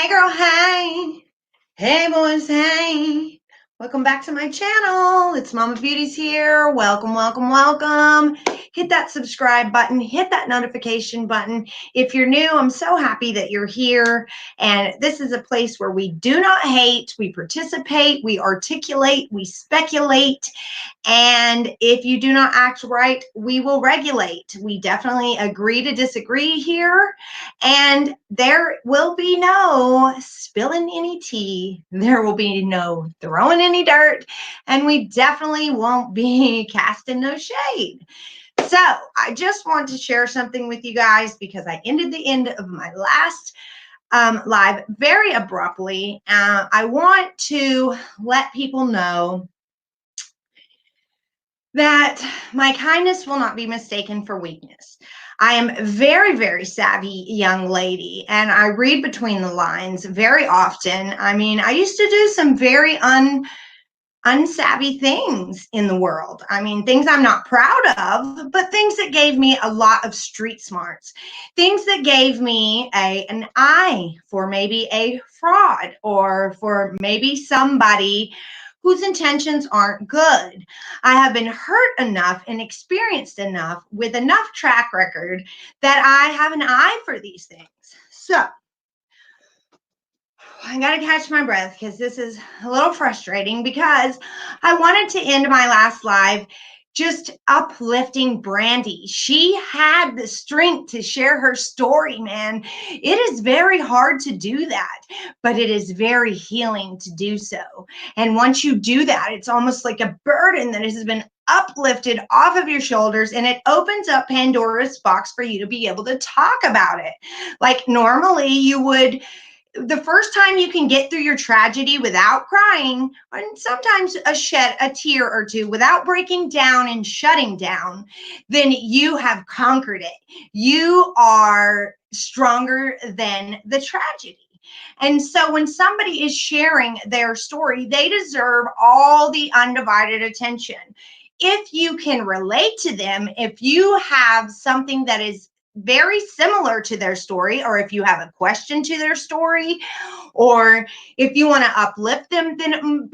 Hey girl, hey. Hey boys, hey. Welcome back to my channel. It's Mama Beauties here. Welcome, welcome, welcome. Hit that subscribe button, hit that notification button. If you're new, I'm so happy that you're here. And this is a place where we do not hate, we participate, we articulate, we speculate. And if you do not act right, we will regulate. We definitely agree to disagree here. And there will be no spilling any tea. There will be no throwing any dirt. And we definitely won't be casting no shade. So I just want to share something with you guys because I ended the end of my last live very abruptly. I want to let people know that my kindness will not be mistaken for weakness. I am very, very savvy young lady, and I read between the lines very often. I mean, I used to do some very unsavvy things in the world. I mean, things I'm not proud of, but things that gave me a lot of street smarts, things that gave me an eye for maybe a fraud or for maybe somebody whose intentions aren't good. I have been hurt enough and experienced enough with enough track record that I have an eye for these things. So I got to catch my breath because this is a little frustrating because I wanted to end my last live just uplifting Brandy. She had the strength to share her story, man. It is very hard to do that, but it is very healing to do so. And once you do that, it's almost like a burden that has been uplifted off of your shoulders, and it opens up Pandora's box for you to be able to talk about it. Like normally you would, the first time you can get through your tragedy without crying, and sometimes a tear or two without breaking down and shutting down, then you have conquered it. You are stronger than the tragedy. And so when somebody is sharing their story, they deserve all the undivided attention. If you can relate to them, if you have something that is very similar to their story, or if you have a question to their story, or if you want to uplift them, then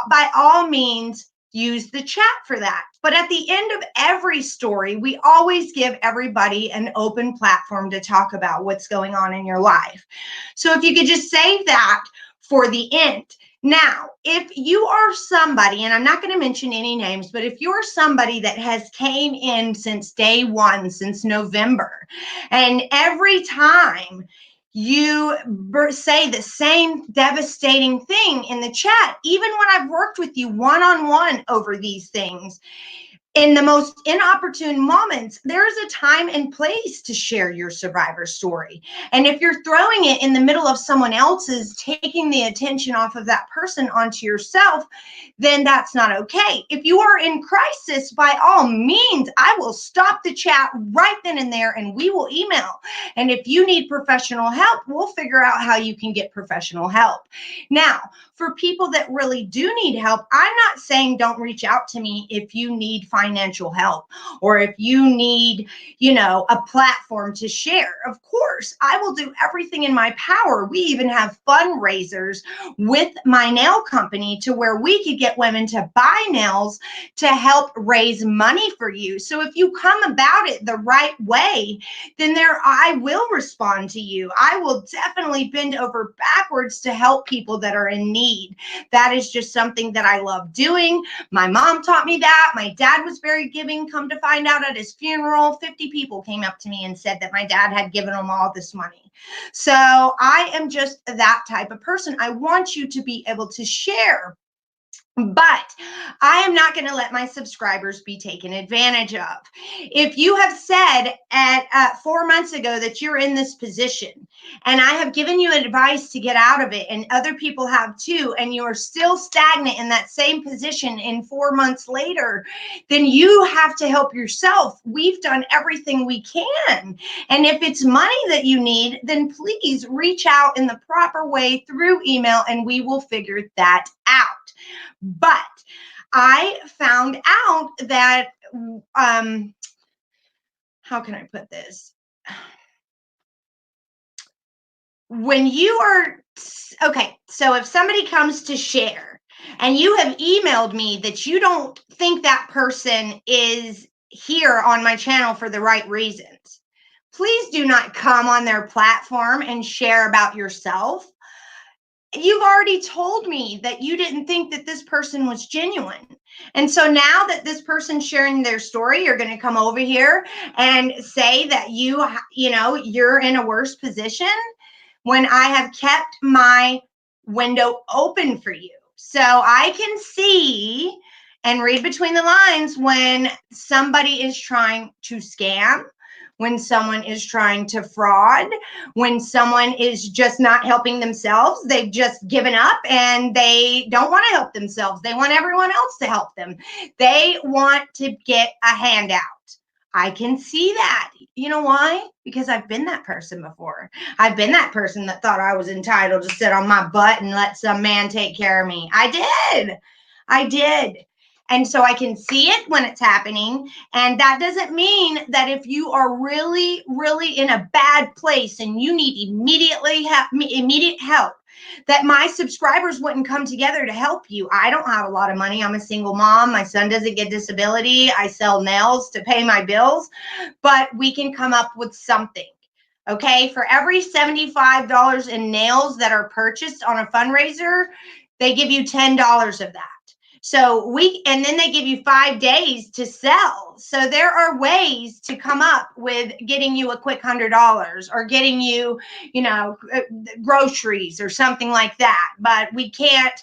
by all means use the chat for that. But at the end of every story, we always give everybody an open platform to talk about what's going on in your life. So if you could just save that for the end. Now, if you are somebody, and I'm not going to mention any names, but if you're somebody that has came in since day one, since November, and every time you say the same devastating thing in the chat, even when I've worked with you one-on-one over these things, in the most inopportune moments, there is a time and place to share your survivor story. And if you're throwing it in the middle of someone else's, taking the attention off of that person onto yourself, then that's not okay. If you are in crisis, by all means, I will stop the chat right then and there and we will email. And if you need professional help, we'll figure out how you can get professional help. Now, for people that really do need help, I'm not saying don't reach out to me if you need financial help or if you need, a platform to share. Of course, I will do everything in my power. We even have fundraisers with my nail company to where we could get women to buy nails to help raise money for you. So if you come about it the right way, then I will respond to you. I will definitely bend over backwards to help people that are in need. That is just something that I love doing. My mom taught me that. My dad was very giving. Come to find out, at his funeral, 50 people came up to me and said that my dad had given them all this money. So I am just that type of person. I want you to be able to share. But I am not going to let my subscribers be taken advantage of. If you have said at 4 months ago that you're in this position, and I have given you advice to get out of it, and other people have too, and you're still stagnant in that same position in 4 months later, then you have to help yourself. We've done everything we can. And if it's money that you need, then please reach out in the proper way through email, and we will figure that out. But I found out that, how can I put this? when you are, okay, so if somebody comes to share and you have emailed me that you don't think that person is here on my channel for the right reasons, please do not come on their platform and share about yourself. You've already told me that you didn't think that this person was genuine. And so now that this person's sharing their story, you're going to come over here and say that you're in a worse position when I have kept my window open for you. So I can see and read between the lines when somebody is trying to scam, when someone is trying to fraud, when someone is just not helping themselves. They've just given up and they don't want to help themselves. They want everyone else to help them. They want to get a handout. I can see that. You know why? Because I've been that person before. I've been that person that thought I was entitled to sit on my butt and let some man take care of me. I did. And so I can see it when it's happening. And that doesn't mean that if you are really, really in a bad place and you need immediate help, that my subscribers wouldn't come together to help you. I don't have a lot of money. I'm a single mom. My son doesn't get disability. I sell nails to pay my bills, but we can come up with something. Okay. For every $75 in nails that are purchased on a fundraiser, they give you $10 of that. So and then they give you 5 days to sell. So there are ways to come up with getting you a quick $100 or getting you, groceries or something like that. But we can't,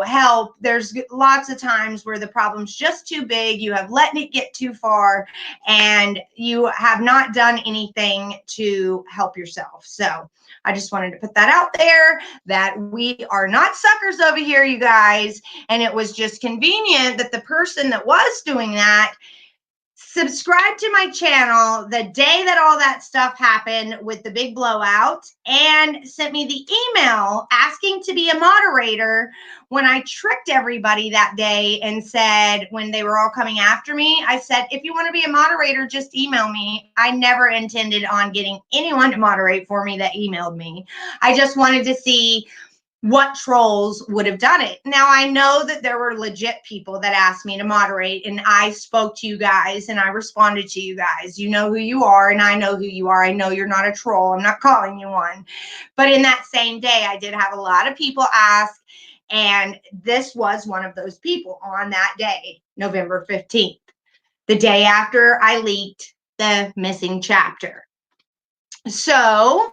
help. There's lots of times where the problem's just too big. You have let it get too far and you have not done anything to help yourself. So I just wanted to put that out there that we are not suckers over here, you guys. And it was just convenient that the person that was doing that subscribed to my channel the day that all that stuff happened with the big blowout and sent me the email asking to be a moderator when I tricked everybody that day and said, when they were all coming after me, I said, if you want to be a moderator, just email me. I never intended on getting anyone to moderate for me that emailed me. I just wanted to see what trolls would have done it. Now, I know that there were legit people that asked me to moderate, and I spoke to you guys and I responded to you guys. You know who you are, and I know who you are. I know you're not a troll. I'm not calling you one. But in that same day, I did have a lot of people ask, and this was one of those people on that day, November 15th, the day after I leaked the missing chapter. So,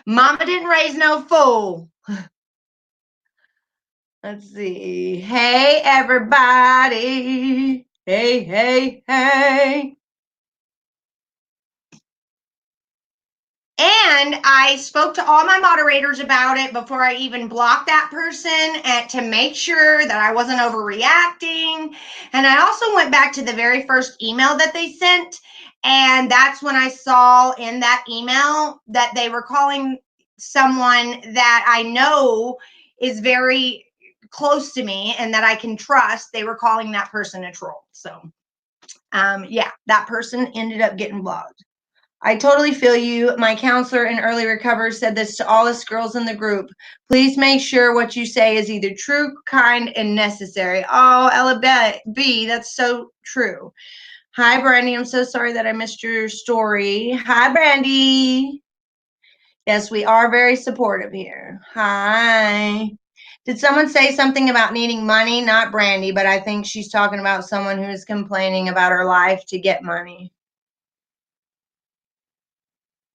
mama didn't raise no fool. Let's see. Hey, everybody. Hey, hey, hey. And I spoke to all my moderators about it before I even blocked that person and to make sure that I wasn't overreacting. And I also went back to the very first email that they sent. And that's when I saw in that email that they were calling someone that I know is very close to me and that I can trust. They were calling that person a troll. So, yeah, that person ended up getting blocked. I totally feel you. My counselor in early recovery said this to all us girls in the group. Please make sure what you say is either true, kind, and necessary. Oh, Ella B, that's so true. Hi, Brandy. I'm so sorry that I missed your story. Hi, Brandy. Yes, we are very supportive here. Hi. Did someone say something about needing money? Not Brandy, but I think she's talking about someone who is complaining about her life to get money.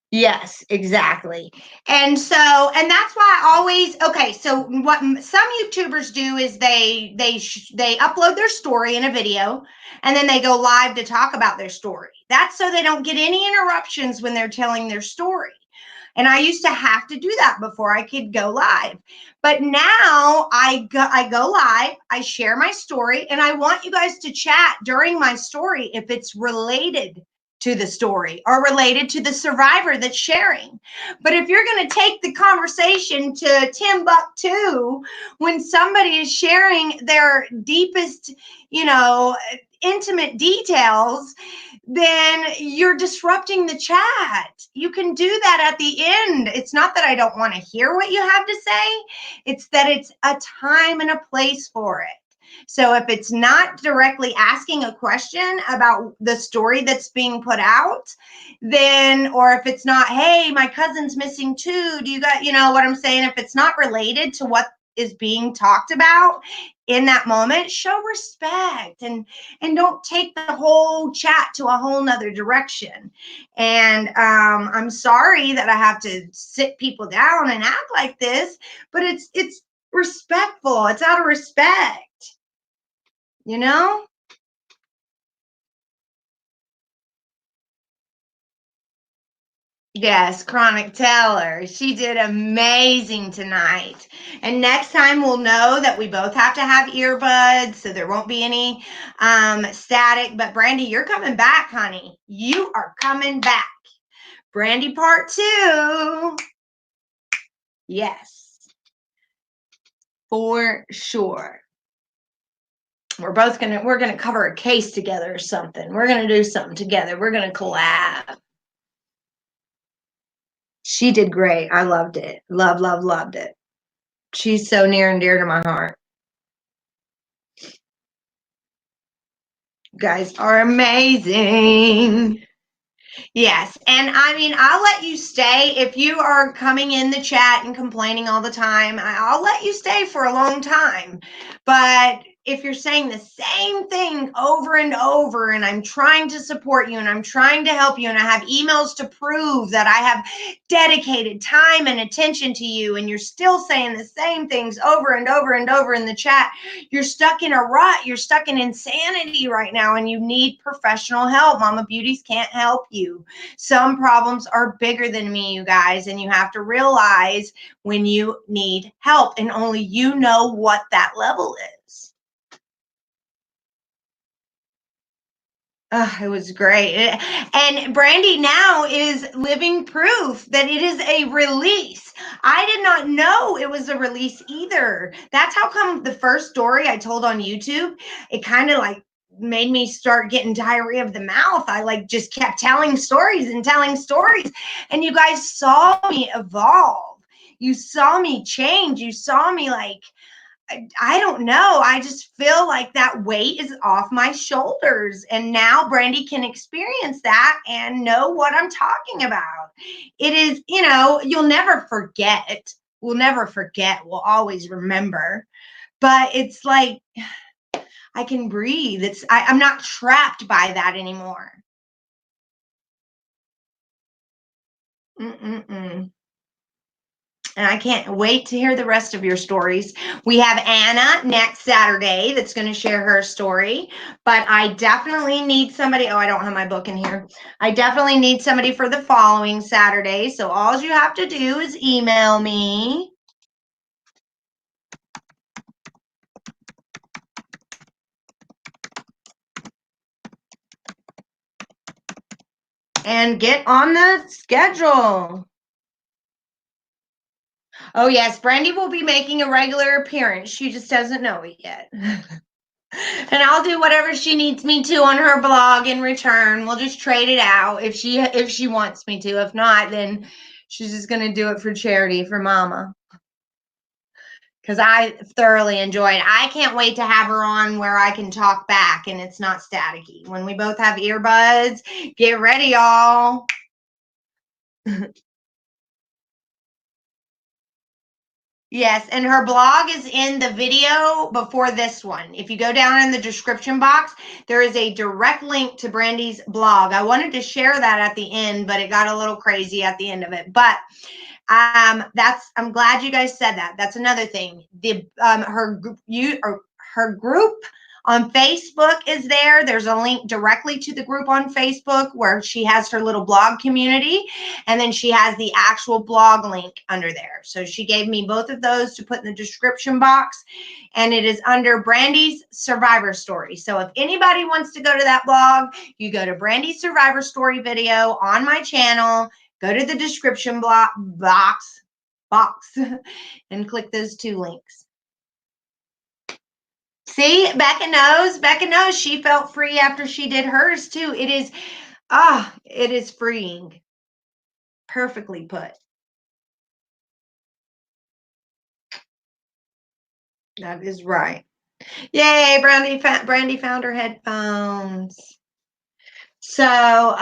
Yes, exactly. And that's why I always, okay, so what some YouTubers do is they upload their story in a video and then they go live to talk about their story. That's so they don't get any interruptions when they're telling their story. And I used to have to do that before I could go live. But now I go live, I share my story, and I want you guys to chat during my story if it's related to the story or related to the survivor that's sharing. But if you're going to take the conversation to Timbuktu when somebody is sharing their deepest, intimate details, then you're disrupting the chat. You can do that at the end. It's not that I don't want to hear what you have to say. It's that it's a time and a place for it. So if it's not directly asking a question about the story that's being put out, then, or if it's not, hey, my cousin's missing too, do you got, you know what I'm saying? If it's not related to what is being talked about in that moment, show respect and don't take the whole chat to a whole nother direction. And I'm sorry that I have to sit people down and act like this, but it's respectful. It's out of respect. You know? Yes, Chronic Teller. She did amazing tonight. And next time we'll know that we both have to have earbuds, so there won't be any static. But Brandy, you're coming back, honey. You are coming back. Brandy part 2. Yes, for sure. We're gonna cover a case together or something. We're gonna do something together. We're gonna collab. She did great. I loved it. Loved it. She's so near and dear to my heart. You guys are amazing. Yes. And I mean, I'll let you stay if you are coming in the chat and complaining all the time. I'll let you stay for a long time. But if you're saying the same thing over and over, and I'm trying to support you and I'm trying to help you, and I have emails to prove that I have dedicated time and attention to you, and you're still saying the same things over and over and over in the chat, you're stuck in a rut. You're stuck in insanity right now, and you need professional help. Mama Beauties can't help you. Some problems are bigger than me, you guys, and you have to realize when you need help, and only you know what that level is. Oh, it was great. And Brandy now is living proof that it is a release. I did not know it was a release either. That's how come the first story I told on YouTube, it kind of like made me start getting diarrhea of the mouth. I like just kept telling stories and telling stories. And you guys saw me evolve. You saw me change. You saw me like, I don't know. I just feel like that weight is off my shoulders. And now Brandy can experience that and know what I'm talking about. It is, you know, you'll never forget. We'll never forget. We'll always remember. But it's like I can breathe. I'm not trapped by that anymore. Mm-mm-mm. And I can't wait to hear the rest of your stories. We have Anna next Saturday that's going to share her story, but I definitely need somebody. Oh, I don't have my book in here. I definitely need somebody for the following Saturday. So all you have to do is email me. And get on the schedule. Oh, yes, Brandy will be making a regular appearance. She just doesn't know it yet. And I'll do whatever she needs me to on her blog in return. We'll just trade it out if she wants me to. If not, then she's just going to do it for charity for Mama. Because I thoroughly enjoy it. I can't wait to have her on where I can talk back and it's not staticky. When we both have earbuds, get ready, y'all. Yes, and her blog is in the video before this one. If you go down in the description box, there is a direct link to Brandy's blog. I wanted to share that at the end, but it got a little crazy at the end of it. But I'm glad you guys said that. That's another thing. Her group on Facebook is there. There's a link directly to the group on Facebook where she has her little blog community, and then she has the actual blog link under there. So she gave me both of those to put in the description box, and it is under Brandy's Survivor Story. So if anybody wants to go to that blog, you go to Brandy's Survivor Story video on my channel, go to the description box and click those two links. See, Becca knows. Becca knows she felt free after she did hers too. It is freeing. Perfectly put. That is right. Yay, Brandy found her headphones. So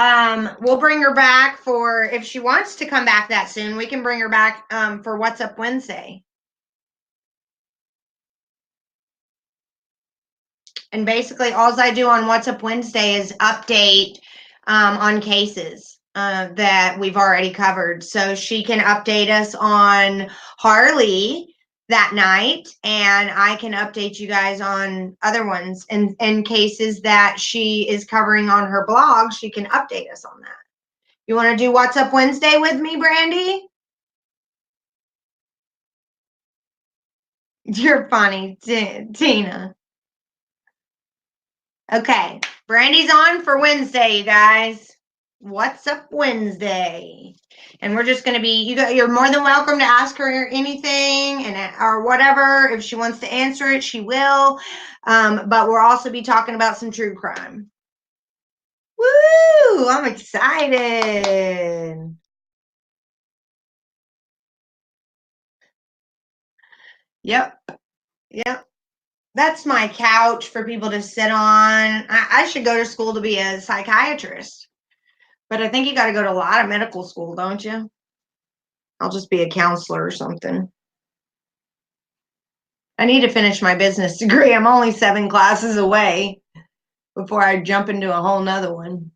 we'll bring her back for, if she wants to come back that soon, we can bring her back for What's Up Wednesday. And basically, all I do on What's Up Wednesday is update on cases that we've already covered. So she can update us on Harley that night, and I can update you guys on other ones. And in cases that she is covering on her blog, she can update us on that. You want to do What's Up Wednesday with me, Brandy? You're funny, Tina. Okay, Brandy's on for Wednesday, you guys. What's Up Wednesday? And we're just going to be, you're more than welcome to ask her anything or whatever. If she wants to answer it, she will. But we'll also be talking about some true crime. Woo! I'm excited. Yep. That's my couch for people to sit on. I should go to school to be a psychiatrist. But I think you got to go to a lot of medical school, don't you? I'll just be a counselor or something. I need to finish my business degree. I'm only 7 classes away before I jump into a whole nother one.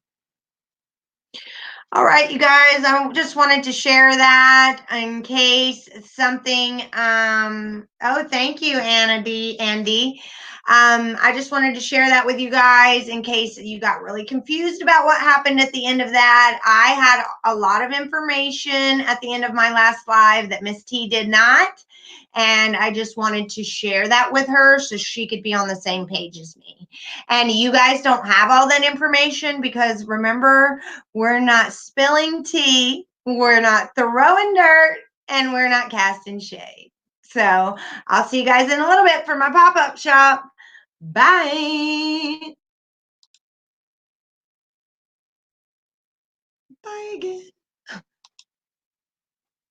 All right, you guys, I just wanted to share that in case something, oh, thank you, Andy. I just wanted to share that with you guys in case you got really confused about what happened at the end of that. I had a lot of information at the end of my last live that Miss T did not. And I just wanted to share that with her so she could be on the same page as me. And you guys don't have all that information because remember, we're not spilling tea, we're not throwing dirt, and we're not casting shade. So I'll see you guys in a little bit for my pop-up shop. Bye. Bye again.